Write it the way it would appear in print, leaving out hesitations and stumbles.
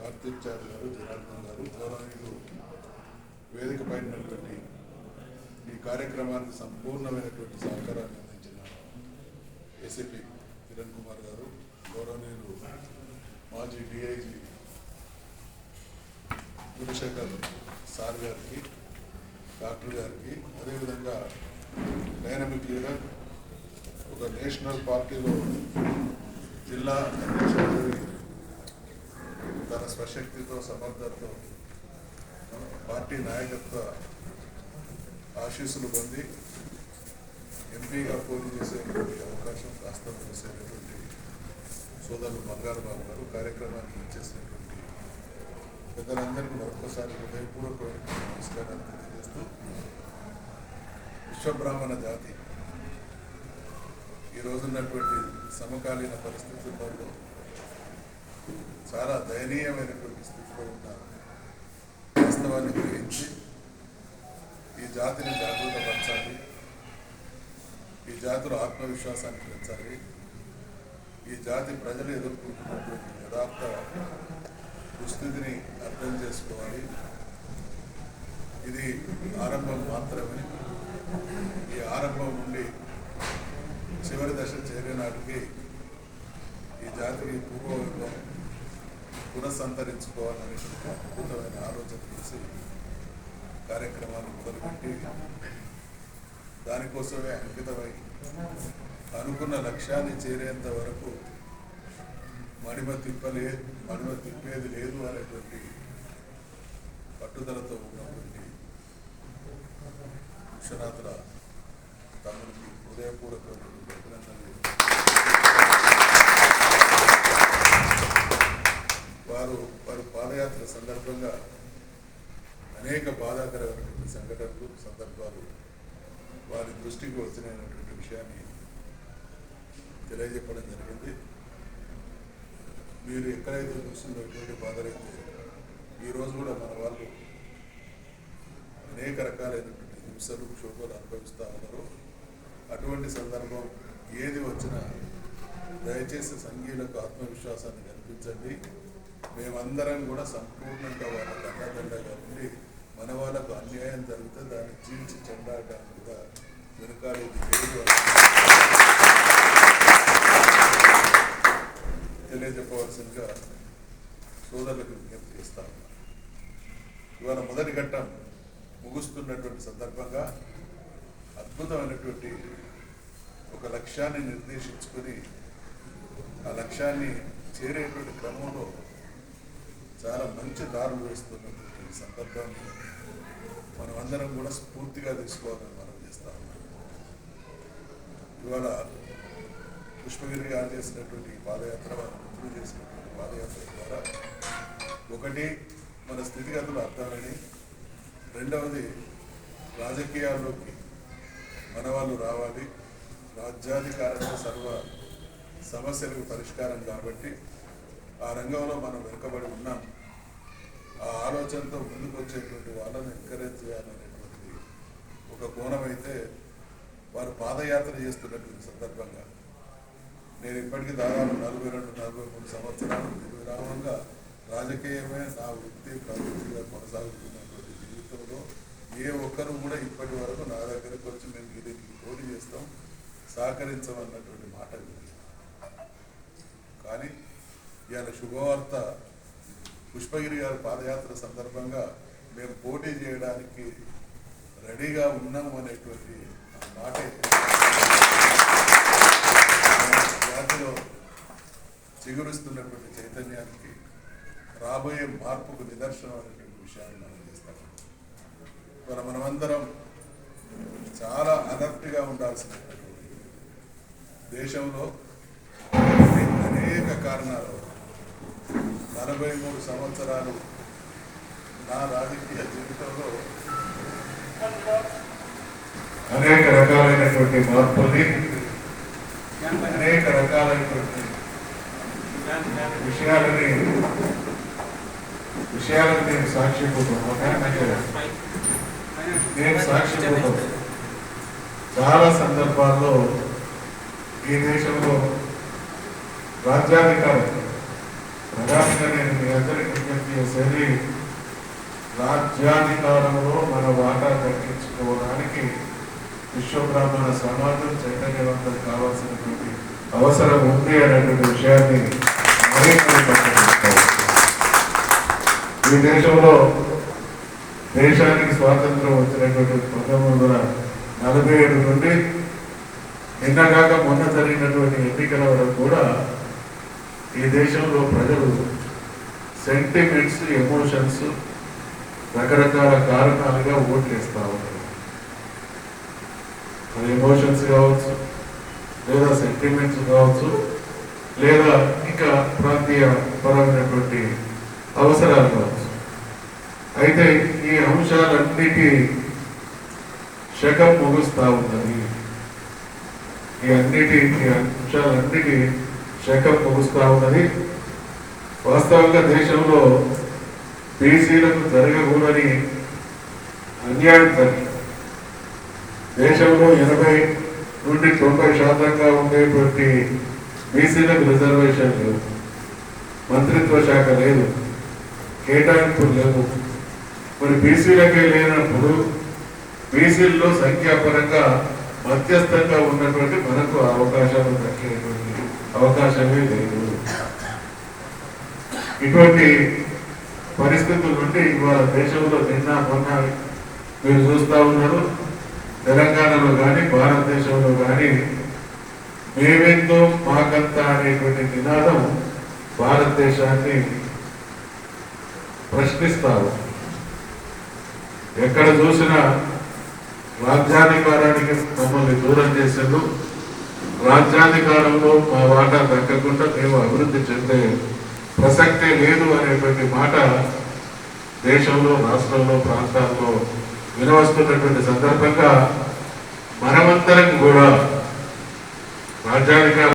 కార్తీక్ గారు, జనార్దన్ గారు, గౌరవనీయులు వేదిక పైనటువంటి ఈ కార్యక్రమానికి సంపూర్ణమైనటువంటి సహకారాన్ని అందించిన ఏసీపీ కిరణ్ కుమార్ గారు, గౌరవనీయులు మాజీ డిఐజీ గురుశేఖర్ సార్ గారికి, డాక్టర్ గారికి, అదేవిధంగా డైనమిక్ లీడర్, ఒక నేషనల్ పార్టీలో జిల్లా అధ్యక్షుడు తన స్వశక్తితో సమర్థతతో పార్టీ నాయకత్వ ఆశీస్సులు పొంది ఎంపీగా పోటీ చేసేటువంటి అవకాశం కాస్త చేసేటటువంటి సోదరులు బంగారు బాబు గారు, కార్యక్రమానికి ఇచ్చేసినటువంటి పెద్దలందరికీ మరొకసారి హృదయపూర్వకమైన నమస్కారాలు తెలియజేస్తూ, విశ్వబ్రాహ్మణ జాతి ఈ రోజున్నటువంటి సమకాలీన పరిస్థితుల్లో చాలా దయనీయమైనటువంటి స్థితిలో ఉన్న వాస్తవాన్ని గ్రహించి ఈ జాతిని జాగృతపరచాలి, ఈ జాతుల ఆత్మవిశ్వాసాన్ని పెంచాలి, ఈ జాతి ప్రజలు ఎదుర్కొంటున్నటువంటి యథార్థ దుస్థితిని అర్థం చేసుకోవాలి. ఇది ఆరంభం మాత్రమే. ఈ ఆరంభం నుండి చివరి దశ చేరే నాటికి ఈ జాతికి పూర్వవైభవం పునఃసంతరించుకోవాలనే అద్భుతమైన ఆలోచన చేసి కార్యక్రమాన్ని మొదలుపెట్టి దానికోసమే అంకితమై అనుకున్న లక్ష్యాన్ని చేరేంత వరకు మడిమ తిప్పేది లేదు అనేటువంటి పట్టుదలతో ఉన్నటువంటి విశ్వనాథుల తమ్ముడికి హృదయపూర్వకమైనటువంటి అభినందనలు. వారు పాదయాత్ర సందర్భంగా అనేక బాధాకరమైనటువంటి సంఘటనలు, సందర్భాలు వారి దృష్టికి వచ్చినటువంటి విషయాన్ని తెలియజెప్పడం జరిగింది. మీరు ఎక్కడైతే చూస్తుందో ఎటువంటి బాధలైతే ఈరోజు కూడా మన వాళ్ళు అనేక రకాలైనటువంటి హింసలు, క్షోభలు అనుభవిస్తూ ఉన్నారు. అటువంటి సందర్భం ఏది వచ్చినా దయచేసి సంఘీయులకు ఆత్మవిశ్వాసాన్ని కల్పించండి. మేమందరం కూడా సంపూర్ణంగా వాళ్ళకు అండదండగా ఉండి మన వాళ్ళకు అన్యాయం జరిగితే దాన్ని చీల్చి చెండాడడానికి కూడా వెనుకాడేది లేదు తెలియజెప్పవలసిందిగా సోదరులకు విజ్ఞప్తి చేస్తా ఉన్నా. ఇవాళ మొదటి ఘట్టం ముగుస్తున్నటువంటి సందర్భంగా అద్భుతమైనటువంటి ఒక లక్ష్యాన్ని నిర్దేశించుకొని ఆ లక్ష్యాన్ని చేరేటువంటి క్రమంలో చాలా మంచి దారులు వేస్తున్నటువంటి సందర్భాన్ని మనం అందరం కూడా స్ఫూర్తిగా తీసుకోవాలని మనం చేస్తా ఉన్నాం. ఇవాళ పుష్పగిరి గారు చేసినటువంటి పాదయాత్ర, వారు మిత్రులు చేసినటువంటి పాదయాత్ర ద్వారా ఒకటి మన స్థితిగతులు అర్థమని, రెండవది రాజకీయాల్లోకి మన వాళ్ళు రావాలి, రాజ్యాధికారంలో సర్వ సమస్యలకు పరిష్కారం కాబట్టి ఆ రంగంలో మనం వెనుకబడి ఉన్నాం. ఆ ఆలోచనతో ముందుకు వచ్చేటువంటి వాళ్ళని ఎంకరేజ్ చేయాలనేటువంటి ఒక కోణం అయితే వారు పాదయాత్ర చేస్తున్నటువంటి సందర్భంగా నేను ఇప్పటికీ దాదాపు 42-43 సంవత్సరాలు విరామంగా రాజకీయమే నా వృత్తి ప్రవృత్తిగా కొనసాగుతున్నటువంటి జీవితంలో ఏ ఒక్కరు కూడా ఇప్పటి వరకు నా దగ్గరకు వచ్చి మేము దీనికి పోటీ చేస్తాం, సహకరించమన్నటువంటి మాట లేదు. కానీ ఇవాళ శుభవార్త, పుష్పగిరి గారి పాదయాత్ర సందర్భంగా మేము పోటీ చేయడానికి రెడీగా ఉన్నాము అనేటువంటి మాటే జాతిలో చిగురిస్తున్నటువంటి చైతన్యానికి, రాబోయే మార్పుకు నిదర్శనం అనేటువంటి విషయాన్ని మనం చేస్తాం. మరి మనమందరం చాలా అలర్ట్గా ఉండాల్సినటువంటి దేశంలో అనేక కారణాలు 43 సంవత్సరాలు నా రాజకీయ జీవితంలో అనేక రకాలైనటువంటి మార్పుల్ని, అనేక రకాలైనటువంటి విషయాలను నేను సాక్షిపోతాను. చాలా సందర్భాల్లో ఈ దేశంలో రాజ్యాధికారం ప్రధానంగా నేను మీ అందరికీ చేసేది రాజ్యాధికారంలో మన వాటా దక్కించుకోవడానికి విశ్వబ్రాహ్మణ సమాజం చైతన్యవంతం కావాల్సినటువంటి అవసరం ఉంది అనేటువంటి విషయాన్ని ఈ దేశంలో దేశానికి స్వాతంత్రం వచ్చినటువంటి 1947 నుండి నిన్నగాక మొన్న జరిగినటువంటి ఎన్నికల వరకు కూడా ఈ దేశంలో ప్రజలు సెంటిమెంట్స్, ఎమోషన్స్, రకరకాల కారణాలుగా ఓట్లు వేస్తూ ఉంటారు. అది ఎమోషన్స్ కావచ్చు, లేదా సెంటిమెంట్స్ కావచ్చు, లేదా ఇంకా ప్రాంతీయ పరమైనటువంటి అవసరాలు కావచ్చు. అయితే ఈ అంశాలన్నిటి శకం ముగుస్తూ ఉన్నది. ఈ అంశాలన్నిటి శకం ముగుస్తూ ఉన్నది. వాస్తవంగా దేశంలో బీసీలకు జరగకూడని అన్యాయం జరిగింది. దేశంలో 80 నుండి 90% ఉండేటువంటి బీసీలకు రిజర్వేషన్ లేవు, మంత్రిత్వ శాఖ లేదు, కేటాయింపులు లేవు. మరి బీసీలకే లేనప్పుడు బీసీల్లో సంఖ్యాపరంగా మధ్యస్థంగా ఉన్నటువంటి మనకు అవకాశాలు దక్కేటువంటి అవకాశమే లేదు. ఇటువంటి పరిస్థితుల నుండి ఇవాళ దేశంలో నిన్న మొన్న మీరు చూస్తూ ఉన్నారు. తెలంగాణలో కానీ భారతదేశంలో కానీ మేమెంతో మాకంతా అనేటువంటి నినాదం భారతదేశాన్ని ప్రశ్నిస్తారు. ఎక్కడ చూసినా రాజ్యాధికారానికి మమ్మల్ని దూరం చేసేందు, రాజ్యాధికారంలో మా వాటా దక్కకుండా మేము అభివృద్ధి చెందే ప్రసక్తే లేదు అనేటువంటి మాట దేశంలో, రాష్ట్రంలో, ప్రాంతాల్లో వినవస్తున్నటువంటి సందర్భంగా మనమందరం కూడా రాజ్యాధికారం